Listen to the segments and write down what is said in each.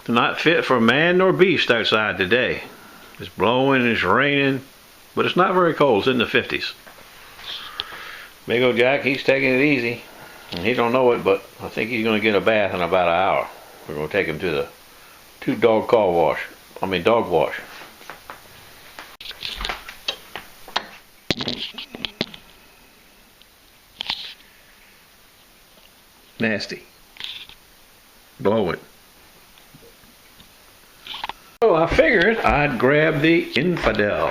Not fit for man nor beast outside today. It's blowing, it's raining, but it's not very cold. It's in the 50s. Big old Jack, he's taking it easy. And he don't know it, but I think he's going to get a bath in about an hour. We're going to take him to the dog wash. Nasty. Blowing. So I figured I'd grab the Infidel.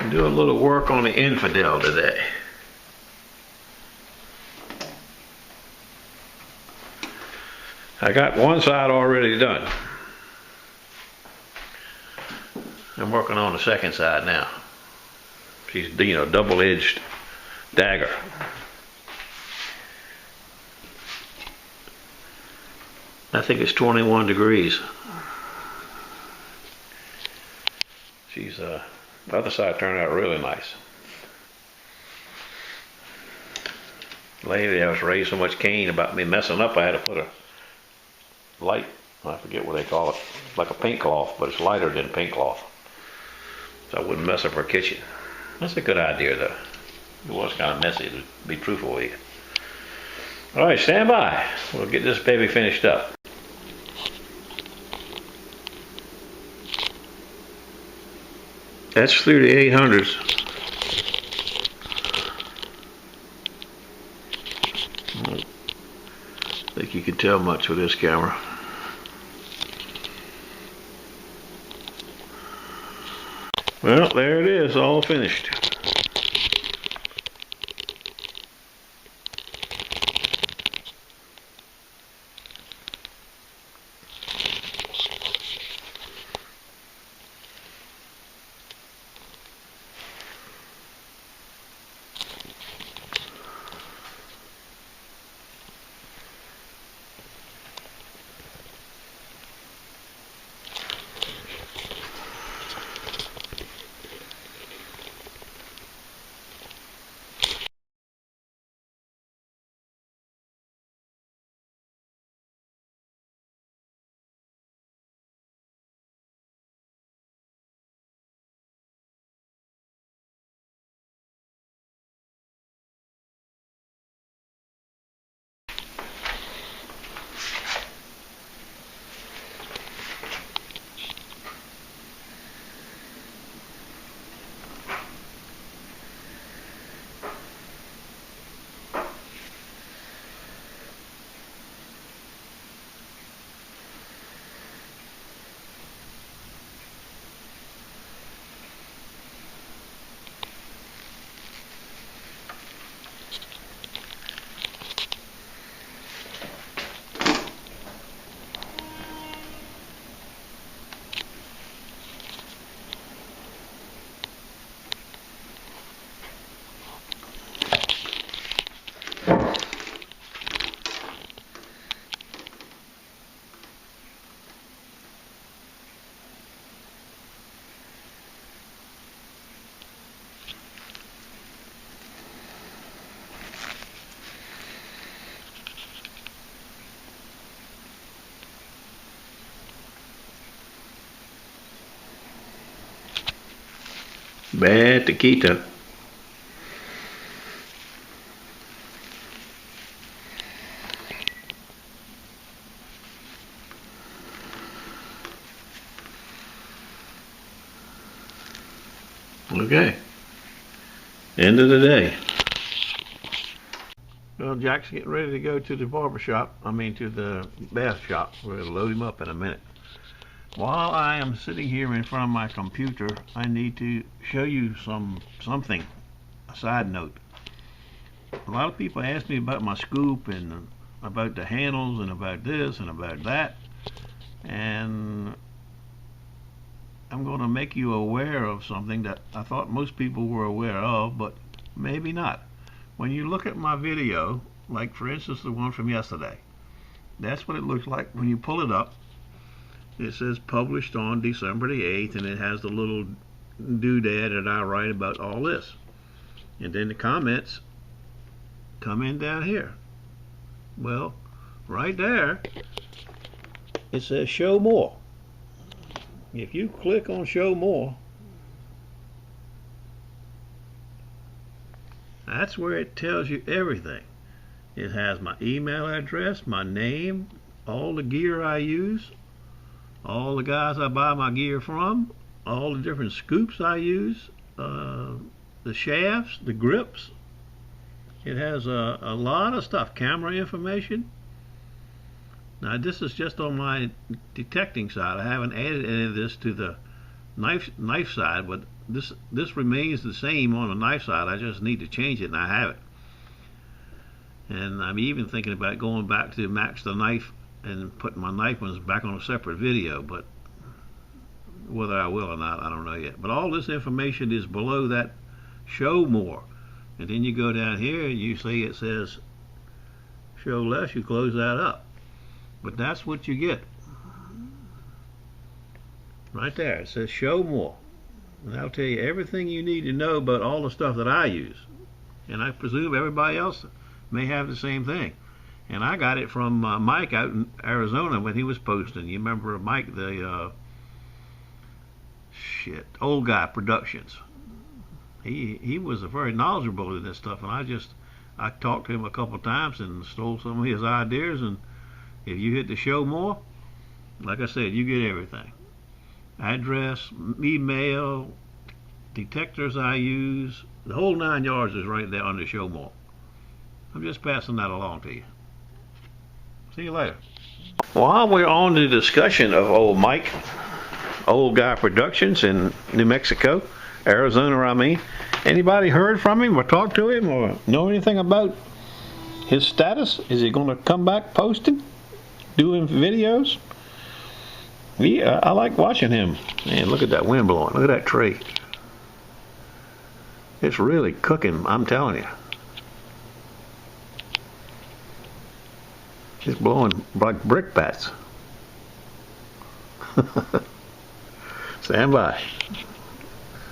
Do a little work on the Infidel today. I got one side already done. I'm working on the second side now. She's, double-edged dagger. I think it's 21 degrees. She's the other side turned out really nice. Lately I was raised so much cane about me messing up, I had to put a light, I forget what they call it, like a paint cloth, but it's lighter than paint cloth, so I wouldn't mess up her kitchen. That's a good idea though. It was kind of messy, to be truthful with you. Alright, stand by. We'll get this baby finished up. That's through the 800s. I don't think you can tell much with this camera. Well, there it is, all finished. Bad taquita. Okay. End of the day. Well, Jack's getting ready to go to the barber shop. To the bath shop. We're going to load him up in a minute. While I am sitting here in front of my computer, I need to show you something, a side note. A lot of people ask me about my scoop and about the handles and about this and about that. And I'm going to make you aware of something that I thought most people were aware of, but maybe not. When you look at my video, like for instance the one from yesterday, that's what it looks like when you pull it up. It says published on December the 8th, and it has the little doodad that I write about all this. And then the comments come in down here. Well, right there, it says show more. If you click on show more, that's where it tells you everything. It has my email address, my name, all the gear I use, all the guys I buy my gear from, all the different scoops I use, the shafts, the grips. It has a lot of stuff, camera information. Now this is just on my detecting side. I haven't added any of this to the knife side, but this remains the same on the knife side. I just need to change it, and I have it. And I'm even thinking about going back to match the knife and putting my knife ones back on a separate video, but whether I will or not, I don't know yet. But all this information is below that show more. And then you go down here and you see it says show less, you close that up. But that's what you get. Right there, it says show more. And that'll tell you everything you need to know about all the stuff that I use. And I presume everybody else may have the same thing. And I got it from Mike out in Arizona when he was posting. You remember Mike, the Old Guy Productions. He was very knowledgeable in this stuff, and I talked to him a couple of times and stole some of his ideas. And if you hit the show more, like I said, you get everything. Address, email, detectors I use, the whole 9 yards is right there under show more. I'm just passing that along to you. See you later. While we're on the discussion of old Mike, Old Guy Productions in New Mexico, Arizona I mean, anybody heard from him or talked to him or know anything about his status? Is he going to come back posting, doing videos? Yeah, I like watching him. Man, look at that wind blowing. Look at that tree. It's really cooking, I'm telling you. It's blowing like brick bats. Stand by.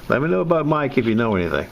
Let me know about Mike if you know anything.